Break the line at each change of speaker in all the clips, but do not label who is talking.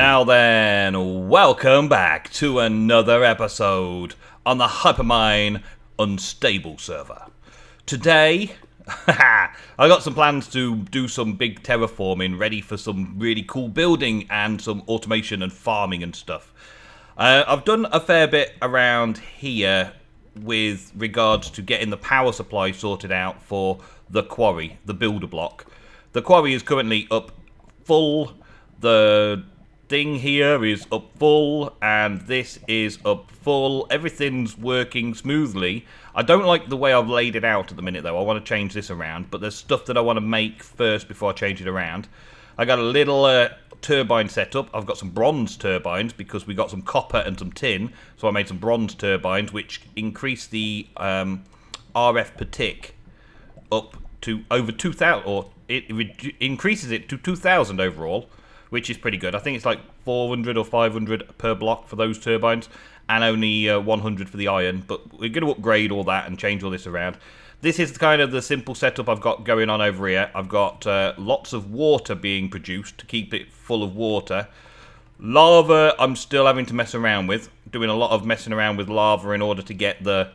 Now then, welcome back to another episode on the Hypermine Unstable server. Today, I got some plans to do some big terraforming, ready for some really cool building and some automation and farming and stuff. I've done a fair bit around here with regards to getting the power supply sorted out for the quarry, the builder block. The quarry is currently up full. The thing here is up full, and this is up full. Everything's working smoothly. I don't like the way I've laid it out at the minute, though. I want to change this around, but there's stuff that I want to make first before I change it around. I got a little turbine set up. I've got some bronze turbines because we got some copper and some tin, so I made some bronze turbines, which increase the RF per tick up to over 2,000, or it increases it to 2,000 overall, which is pretty good. I think it's like 400 or 500 per block for those turbines, and only 100 for the iron. But we're going to upgrade all that and change all this around. This is kind of the simple setup I've got going on over here. I've got lots of water being produced to keep it full of water. Lava, I'm still having to mess around with. Doing a lot of messing around with lava in order to get the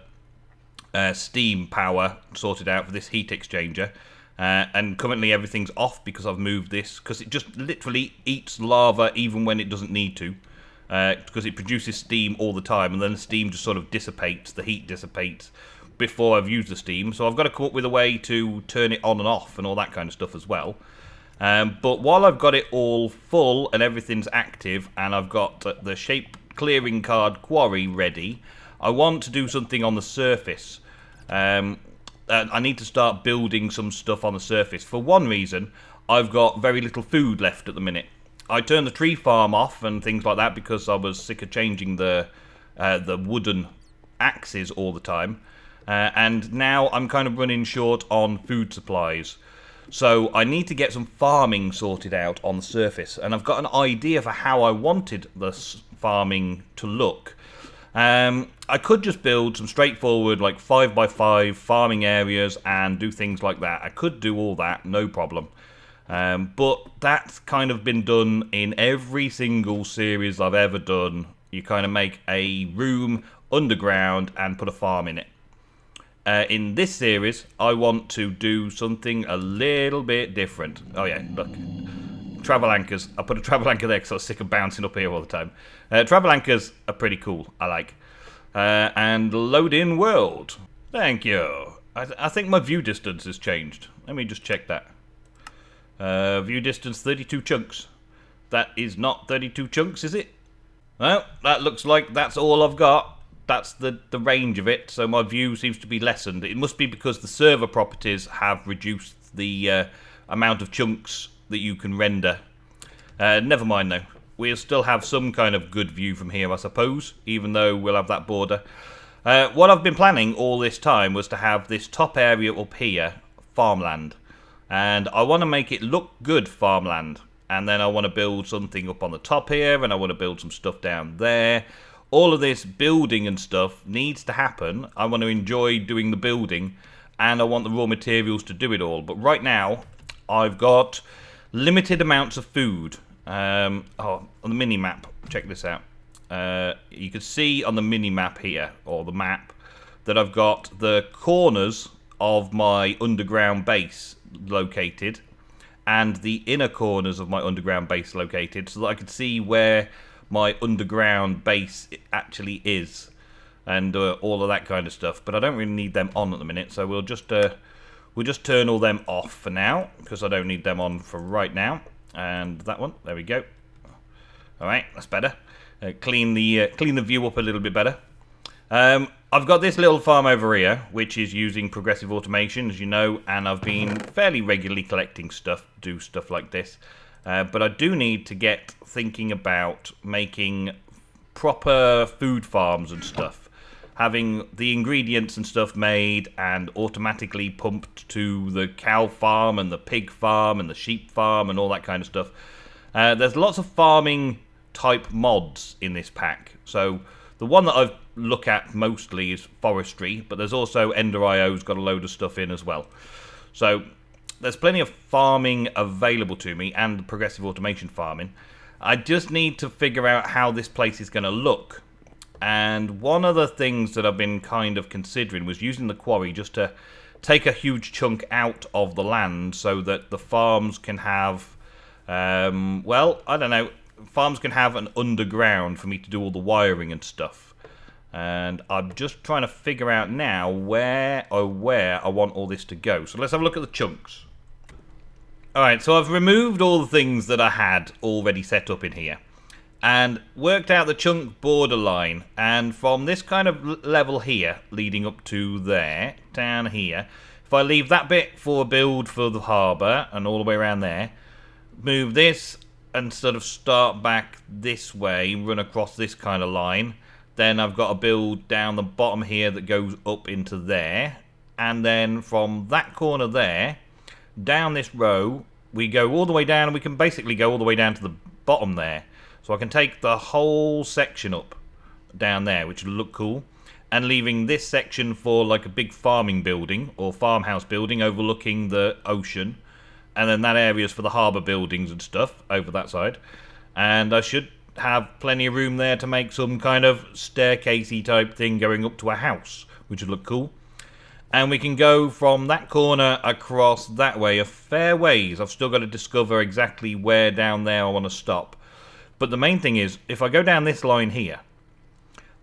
steam power sorted out for this heat exchanger. And currently everything's off because I've moved this, because it just literally eats lava even when it doesn't need to, because it produces steam all the time, and then the steam just sort of dissipates, the heat dissipates before I've used the steam. So I've got to come up with a way to turn it on and off and all that kind of stuff as well. But while I've got it all full and everything's active, and I've got the shape clearing card quarry ready, I want to do something on the surface. I need to start building some stuff on the surface. For one reason, I've got very little food left at the minute. I turned the tree farm off and things like that because I was sick of changing the wooden axes all the time. And now I'm kind of running short on food supplies. So I need to get some farming sorted out on the surface. And I've got an idea for how I wanted this farming to look. I could just build some straightforward, like 5x5 farming areas and do things like that. I could do all that, no problem. But that's kind of been done in every single series I've ever done. You kind of make a room underground and put a farm in it. In this series, I want to do something a little bit different. Oh yeah, look. Travel anchors. I put a travel anchor there because I was sick of bouncing up here all the time. Travel anchors are pretty cool. I like. And load in world. Thank you. I think my view distance has changed. Let me just check that. View distance 32 chunks. That is not 32 chunks, is it? Well, that looks like that's all I've got. That's the range of it. So my view seems to be lessened. It must be because the server properties have reduced the amount of chunks that you can render. Never mind though. We'll still have some kind of good view from here, I suppose, even though we'll have that border. What I've been planning all this time was to have this top area up here, farmland. And I want to make it look good farmland. And then I want to build something up on the top here, and I want to build some stuff down there. All of this building and stuff needs to happen. I want to enjoy doing the building, and I want the raw materials to do it all. But right now, I've got limited amounts of food. On the mini map, check this out. You can see on the mini map here, or the map, that I've got the corners of my underground base located, and the inner corners of my underground base located, so that I can see where my underground base actually is, and all of that kind of stuff. But I don't really need them on at the minute, so we'll just turn all them off for now, because I don't need them on for right now. And that one, there we go. Alright, that's better. Clean the view up a little bit better. I've got this little farm over here, which is using progressive automation, as you know, and I've been fairly regularly collecting stuff, do stuff like this. But I do need to get thinking about making proper food farms and stuff. Having the ingredients and stuff made and automatically pumped to the cow farm and the pig farm and the sheep farm and all that kind of stuff. There's lots of farming type mods in this pack. So the one that I've looked at mostly is forestry, but there's also Ender.io's got a load of stuff in as well. So there's plenty of farming available to me, and progressive automation farming. I just need to figure out how this place is going to look. And one of the things that I've been kind of considering was using the quarry just to take a huge chunk out of the land so that the farms can have, well, I don't know, farms can have an underground for me to do all the wiring and stuff. And I'm just trying to figure out now where I want all this to go. So let's have a look at the chunks. Alright, so I've removed all the things that I had already set up in here. And worked out the chunk borderline. And from this kind of level here, leading up to there, down here, if I leave that bit for a build for the harbour, and all the way around there, move this, and sort of start back this way, run across this kind of line, then I've got a build down the bottom here that goes up into there. And then from that corner there, down this row, we go all the way down, and we can basically go all the way down to the bottom there. So I can take the whole section up down there, which will look cool, and leaving this section for like a big farming building or farmhouse building overlooking the ocean, and then that area is for the harbour buildings and stuff over that side. And I should have plenty of room there to make some kind of staircasey type thing going up to a house, which would look cool. And we can go from that corner across that way a fair ways. I've still got to discover exactly where down there I want to stop. But the main thing is, if I go down this line here,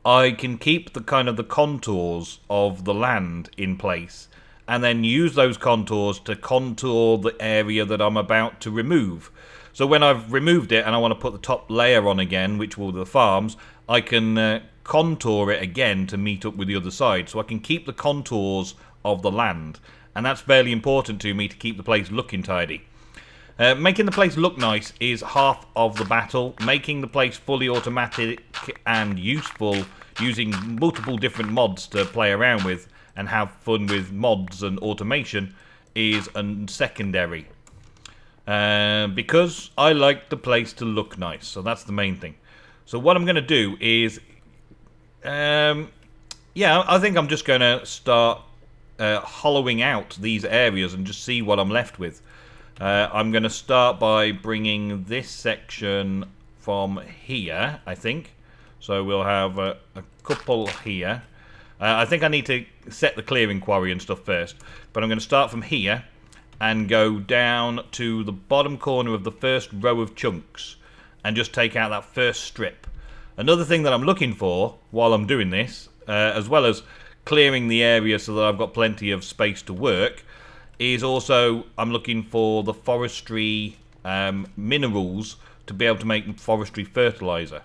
I can keep the kind of the contours of the land in place, and then use those contours to contour the area that I'm about to remove. So when I've removed it and I want to put the top layer on again, which will be the farms, I can contour it again to meet up with the other side. So I can keep the contours of the land, and that's fairly important to me to keep the place looking tidy. Making the place look nice is half of the battle. Making the place fully automatic and useful, using multiple different mods to play around with and have fun with mods and automation, is secondary. Because I like the place to look nice, so that's the main thing. So what I'm going to do is, yeah, I think I'm just going to start hollowing out these areas and just see what I'm left with. I'm going to start by bringing this section from here, I think. So we'll have a couple here. I think I need to set the clearing quarry and stuff first. But I'm going to start from here and go down to the bottom corner of the first row of chunks and just take out that first strip. Another thing that I'm looking for while I'm doing this, as well as clearing the area so that I've got plenty of space to work, is also I'm looking for the forestry minerals to be able to make forestry fertilizer.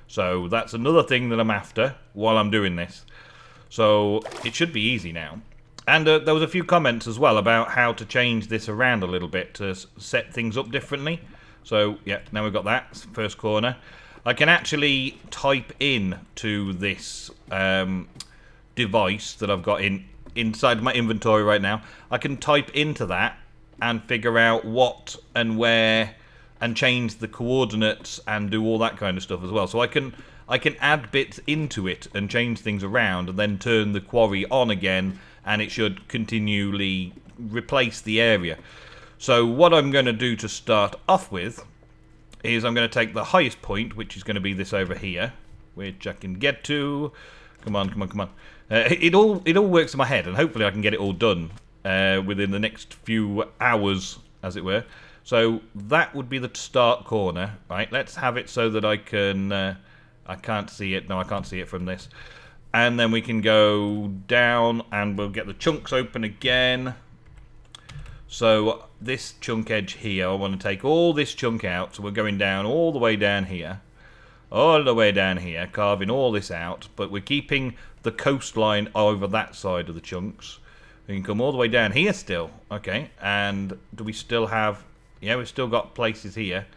So that's another thing that I'm after while I'm doing this. So it should be easy now. And there was a few comments as well about how to change this around a little bit to set things up differently. So yeah, now we've got that first corner. I can actually type in to this device that I've got inside my inventory right now. I can type into that and figure out what and where and change the coordinates and do all that kind of stuff as well. So I can add bits into it and change things around and then turn the quarry on again, and it should continually replace the area. So what I'm going to do to start off with is I'm going to take the highest point, which is going to be this over here, which I can get to. Come on, come on, come on. It all works in my head, and hopefully I can get it all done within the next few hours, as it were. So that would be the start corner. Right, let's have it so that I can... I can't see it. No, I can't see it from this. And then we can go down, and we'll get the chunks open again. So this chunk edge here, I want to take all this chunk out. So we're going down all the way down here. All the way down here, carving all this out. But we're keeping the coastline over that side of the chunks. We can come all the way down here still. Okay, and do we still have... Yeah, we've still got places here.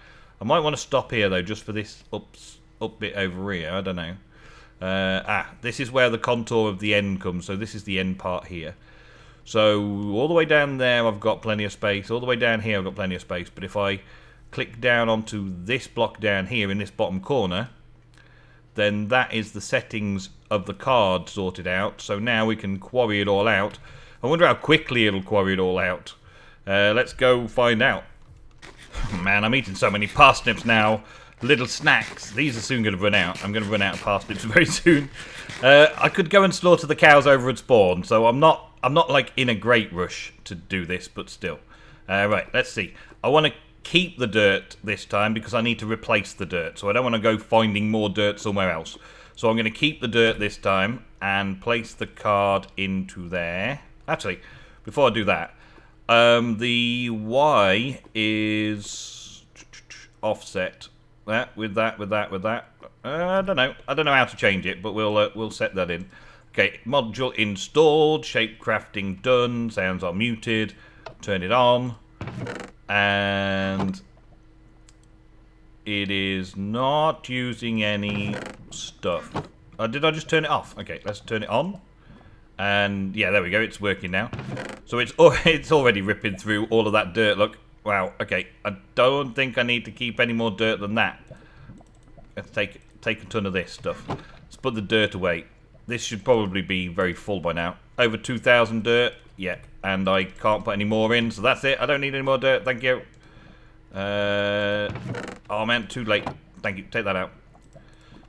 I might want to stop here, though, just for this up bit over here. I don't know. This is where the contour of the end comes. So this is the end part here. So all the way down there, I've got plenty of space. All the way down here, I've got plenty of space. But if I click down onto this block down here in this bottom corner, then that is the settings of the card sorted out. So now we can quarry it all out. I wonder how quickly it'll quarry it all out. Let's go find out. Man, I'm eating so many parsnips now. little snacks. These are soon going to run out. I'm going to run out of parsnips very soon. I could go and slaughter the cows over at spawn, so I'm not like in a great rush to do this, but still. Right, let's see. I want to keep the dirt this time because I need to replace the dirt, so I don't want to go finding more dirt somewhere else. So I'm going to keep the dirt this time and place the card into there. Actually, before I do that, the Y is offset. That with that. I don't know how to change it, but we'll set that in. Okay, module installed, shape crafting done, sounds are muted. Turn it on, and it is not using any stuff. Did I just turn it off? Okay, let's turn it on. And yeah, there we go. It's working now. So it's already ripping through all of that dirt. Look, wow. Okay, I don't think I need to keep any more dirt than that. Let's take a ton of this stuff. Let's put the dirt away. This should probably be very full by now. Over 2,000 dirt. Yeah, and I can't put any more in, so that's it. I don't need any more dirt. Thank you. Oh man, too late. Thank you. Take that out.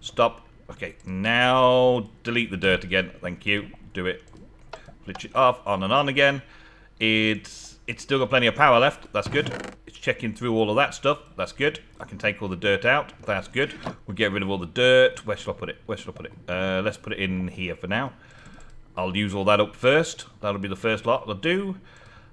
Stop. Okay, now delete the dirt again. Thank you. Do it. Switch it off, on and on again. It's still got plenty of power left. That's good. It's checking through all of that stuff. That's good. I can take all the dirt out. That's good. We'll get rid of all the dirt. Where should I put it? Let's put it in here for now. I'll use all that up first. That'll be the first lot I'll do.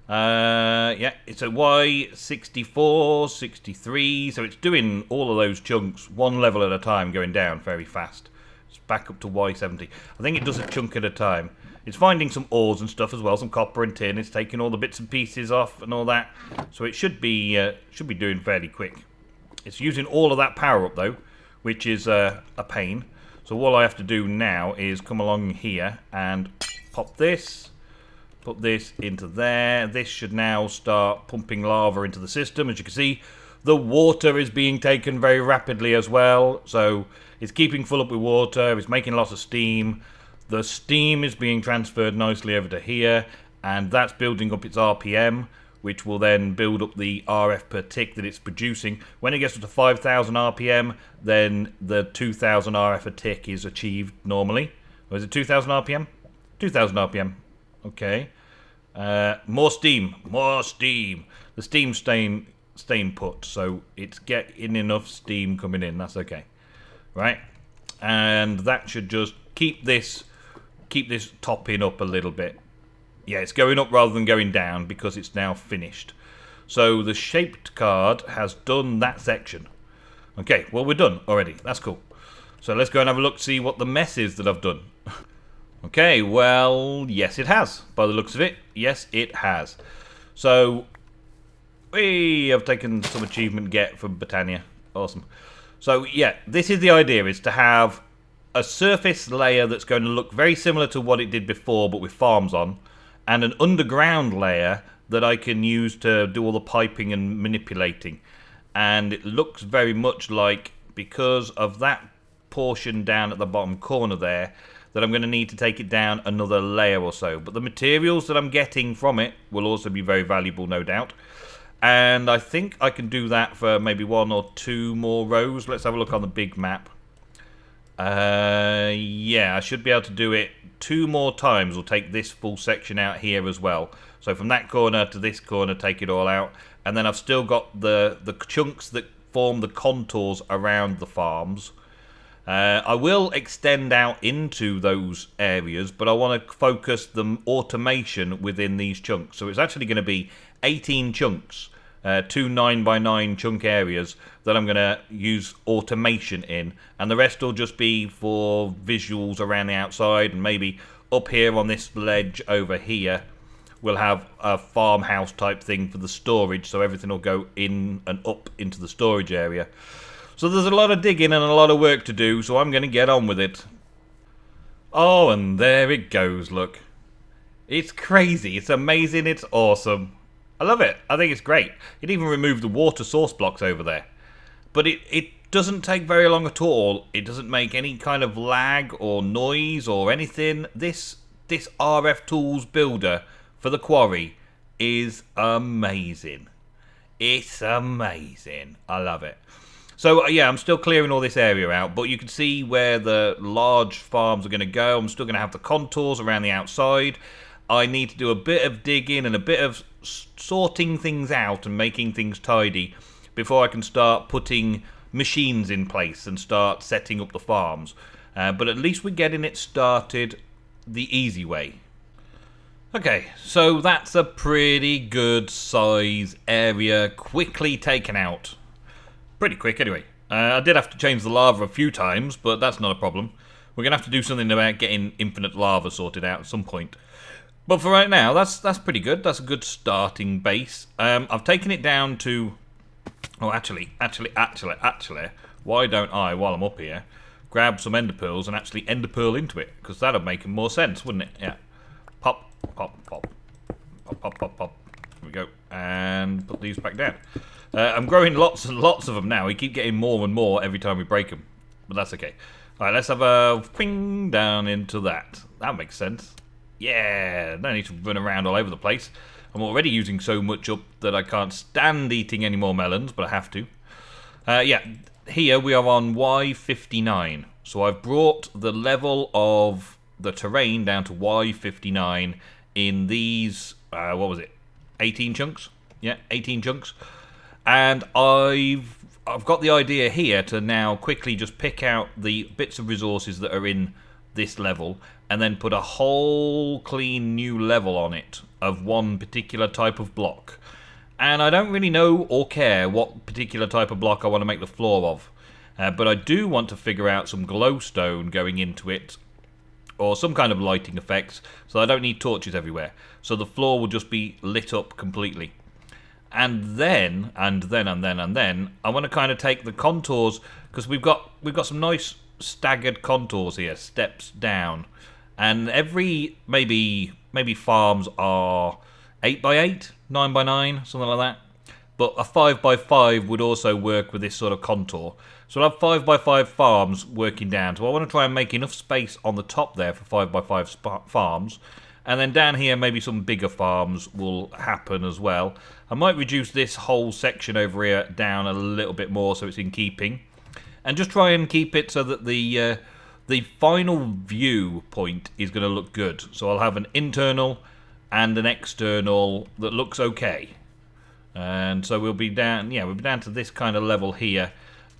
Yeah, it's a Y64, 63, so it's doing all of those chunks one level at a time, going down very fast. It's back up to Y70. I think it does a chunk at a time. It's finding some ores and stuff as well, some copper and tin. It's taking all the bits and pieces off and all that, so it should be doing fairly quick. It's using all of that power up though, which is a pain. So all I have to do now is come along here and pop this. Put this into there. This should now start pumping lava into the system. As you can see, the water is being taken very rapidly as well. So it's keeping full up with water. It's making lots of steam. The steam is being transferred nicely over to here. And that's building up its RPM, which will then build up the RF per tick that it's producing. When it gets up to 5,000 RPM, then the 2,000 RF a tick is achieved normally. Or is it 2,000 RPM? 2,000 RPM. Okay. More steam. The steam's staying put, so it's getting enough steam coming in. That's okay. Right? And that should just keep this topping up a little bit. Yeah, it's going up rather than going down because it's now finished. So the shaped card has done that section. Okay, well, we're done already. That's cool. So let's go and have a look, see what the mess is that I've done. Okay, well, yes, it has. By the looks of it, yes, it has. So we have taken some achievement get from Britannia. Awesome. So yeah, this is the idea, is to have a surface layer that's going to look very similar to what it did before, but with farms on, and an underground layer that I can use to do all the piping and manipulating. And it looks very much like, because of that portion down at the bottom corner there, that I'm going to need to take it down another layer or so. But the materials that I'm getting from it will also be very valuable, no doubt. And I think I can do that for maybe 1 or 2 more rows. Let's have a look on the big map. Yeah, I should be able to do it 2 more times. We'll take this full section out here as well. So from that corner to this corner, take it all out. And then I've still got the chunks that form the contours around the farms. I will extend out into those areas, but I want to focus the automation within these chunks. So it's actually going to be 18 chunks, 2 9x9 chunk areas that I'm going to use automation in, and the rest will just be for visuals around the outside, and maybe up here on this ledge over here we'll have a farmhouse type thing for the storage, so everything will go in and up into the storage area. So there's a lot of digging and a lot of work to do, so I'm going to get on with it. Oh, and there it goes, look. It's crazy, it's amazing, it's awesome. I love it, I think it's great. It even removed the water source blocks over there. But it doesn't take very long at all. It doesn't make any kind of lag or noise or anything. This RF Tools builder for the quarry is amazing. It's amazing. I love it. So yeah, I'm still clearing all this area out, but you can see where the large farms are going to go. I'm still going to have the contours around the outside. I need to do a bit of digging and a bit of sorting things out and making things tidy before I can start putting machines in place and start setting up the farms. But at least we're getting it started the easy way. Okay, so that's a pretty good size area quickly taken out. Pretty quick anyway. I did have to change the lava a few times, but that's not a problem. We're going to have to do something about getting infinite lava sorted out at some point. But for right now, that's pretty good. That's a good starting base. I've taken it down to... Oh, actually, why don't I, while I'm up here, grab some ender pearls and actually ender pearl into it? Because that would make more sense, wouldn't it? Yeah. Pop, pop, pop. Pop, pop, pop, pop. There we go. And put these back down. I'm growing lots and lots of them now. We keep getting more and more every time we break them. But that's okay. Alright, let's have a ping down into that. That makes sense. Yeah, no need to run around all over the place. I'm already using so much up that I can't stand eating any more melons, but I have to. Yeah, here we are on Y59. So I've brought the level of the terrain down to Y59 in these, what was it, 18 chunks? Yeah, 18 chunks. And I've got the idea here to now quickly just pick out the bits of resources that are in this level and then put a whole clean new level on it of one particular type of block. And I don't really know or care what particular type of block I want to make the floor of. But I do want to figure out some glowstone going into it, or some kind of lighting effects, so I don't need torches everywhere. So the floor will just be lit up completely. And then, I want to kind of take the contours, because we've got some nice staggered contours here, steps down. And every, maybe farms are 8x8, 9x9, something like that. But a 5x5 would also work with this sort of contour. So I'll have 5x5 farms working down. So I want to try and make enough space on the top there for 5x5 farms. And then down here, maybe some bigger farms will happen as well. I might reduce this whole section over here down a little bit more so it's in keeping. And just try and keep it so that the final view point is going to look good. So I'll have an internal and an external that looks okay. And so we'll be down, yeah, we'll be down to this kind of level here.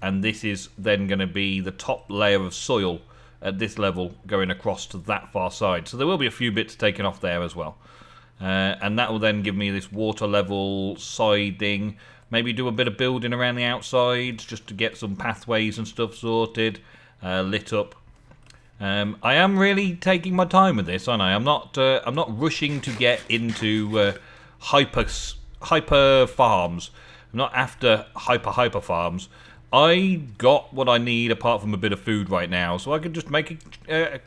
And this is then going to be the top layer of soil at this level going across to that far side. So there will be a few bits taken off there as well. And that will then give me this water level siding. Maybe do a bit of building around the outsides just to get some pathways and stuff sorted, lit up. I am really taking my time with this, aren't I? I'm not rushing to get into hyper farms. I'm not after hyper farms. I got what I need apart from a bit of food right now, so I could just make a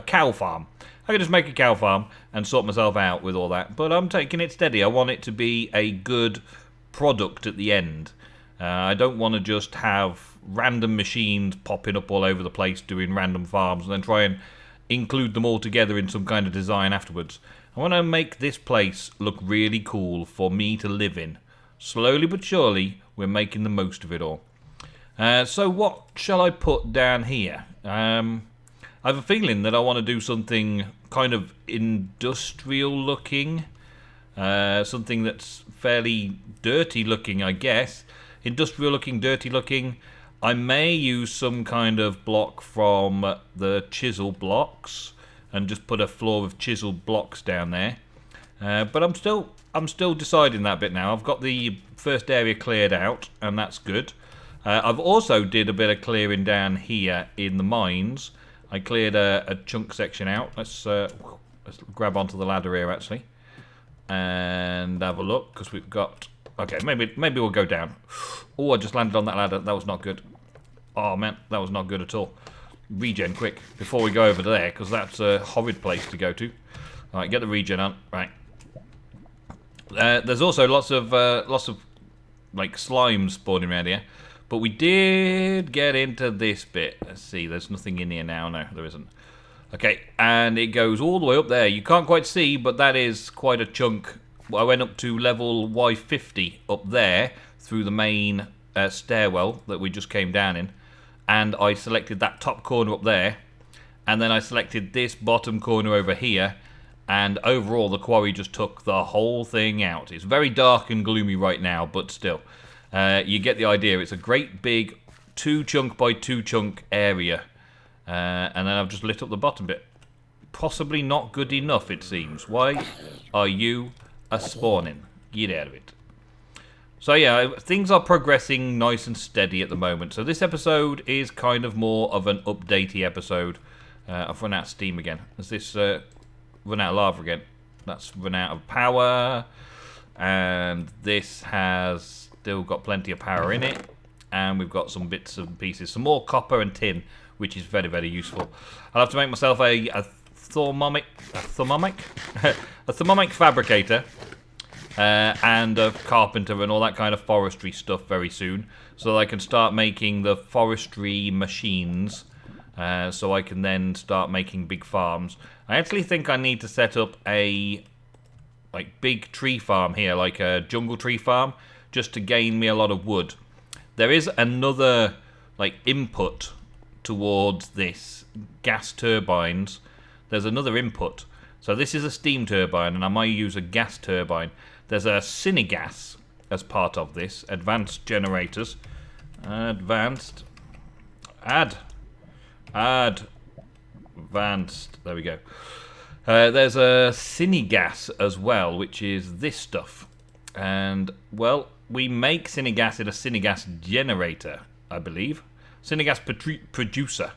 cow farm. I could just make a cow farm and sort myself out with all that. But I'm taking it steady. I want it to be a good product at the end. I don't want to just have random machines popping up all over the place doing random farms and then try and include them all together in some kind of design afterwards. I want to make this place look really cool for me to live in. Slowly but surely, we're making the most of it all. So what shall I put down here? I have a feeling that I want to do something kind of industrial looking. Something that's fairly dirty looking, I guess. Industrial looking, dirty looking. I may use some kind of block from the chisel blocks and just put a floor of chiseled blocks down there. But I'm still deciding that bit now. I've got the first area cleared out, and that's good. I've also did a bit of clearing down here in the mines. I cleared a chunk section out. Let's grab onto the ladder here actually, and have a look because we've got. Okay, maybe we'll go down. Oh, I just landed on that ladder. That was not good. Oh man, that was not good at all. Regen quick before we go over there because that's a horrid place to go to. All right, get the regen on. Right. There's also lots of like slimes spawning around here, but we did get into this bit. Let's see, there's nothing in here now. No, there isn't. Okay, and it goes all the way up there. You can't quite see, but that is quite a chunk. I went up to level Y50 up there through the main stairwell that we just came down in, and I selected that top corner up there, and then I selected this bottom corner over here, and overall the quarry just took the whole thing out. It's very dark and gloomy right now, but still, you get the idea. It's a great big 2 chunk by 2 chunk area, and then I've just lit up the bottom bit. Possibly not good enough, it seems. Why are you a-spawning? Get out of it. So yeah, things are progressing nice and steady at the moment. So this episode is kind of more of an updatey episode. I've run out of steam again. Has this run out of lava again? That's run out of power. And this has still got plenty of power in it. And we've got some bits and pieces. Some more copper and tin, which is very, very useful. I'll have to make myself a thermomic fabricator. And a carpenter and all that kind of forestry stuff very soon, so that I can start making the forestry machines, so I can then start making big farms. I actually think I need to set up a big tree farm here, like a jungle tree farm, just to gain me a lot of wood. There is another input towards this gas turbines. There's another input. So this is a steam turbine, and I might use a gas turbine. There's a synergas as part of this. Advanced generators. Advanced. Advanced. There we go. There's a synergas as well, which is this stuff. And, well, we make synergas in a synergas generator, I believe. Synergas producer.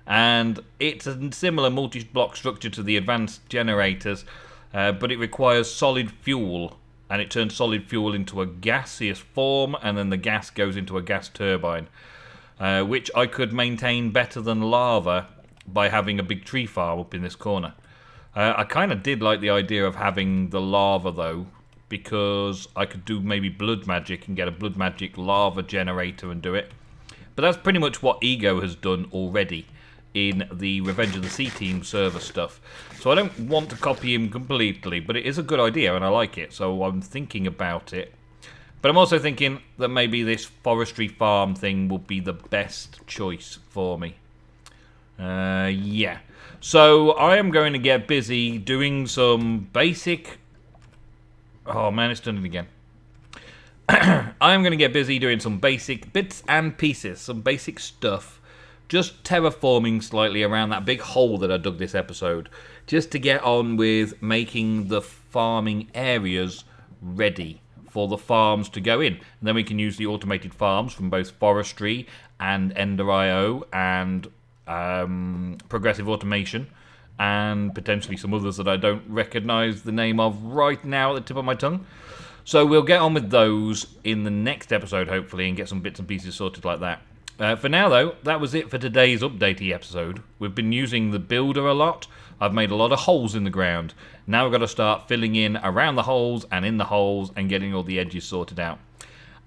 And it's a similar multi-block structure to the advanced generators, but it requires solid fuel, and it turns solid fuel into a gaseous form, and then the gas goes into a gas turbine, which I could maintain better than lava by having a big tree farm up in this corner. I kind of did like the idea of having the lava, though, because I could do maybe blood magic and get a blood magic lava generator and do it. But that's pretty much what Ego has done already in the Revenge of the Sea Team server stuff. So I don't want to copy him completely, but it is a good idea and I like it, so I'm thinking about it. But I'm also thinking that maybe this forestry farm thing will be the best choice for me. Yeah. So I am going to get busy doing some basic... Oh man, it's done it again. I am going to get busy doing some basic bits and pieces, some basic stuff. Just terraforming slightly around that big hole that I dug this episode, just to get on with making the farming areas ready for the farms to go in. And then we can use the automated farms from both forestry and Ender.io and progressive automation, and potentially some others that I don't recognise the name of right now at the tip of my tongue. So we'll get on with those in the next episode, hopefully, and get some bits and pieces sorted like that. For now, though, that was it for today's updatey episode. We've been using the builder a lot. I've made a lot of holes in the ground. Now we've got to start filling in around the holes and in the holes and getting all the edges sorted out.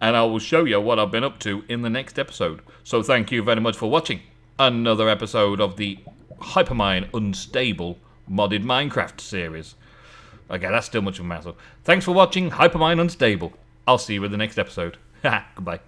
And I will show you what I've been up to in the next episode. So thank you very much for watching another episode of the Hypermine Unstable modded Minecraft series. Okay, that's still much of a mouthful. Thanks for watching Hypermine Unstable. I'll see you in the next episode. Goodbye.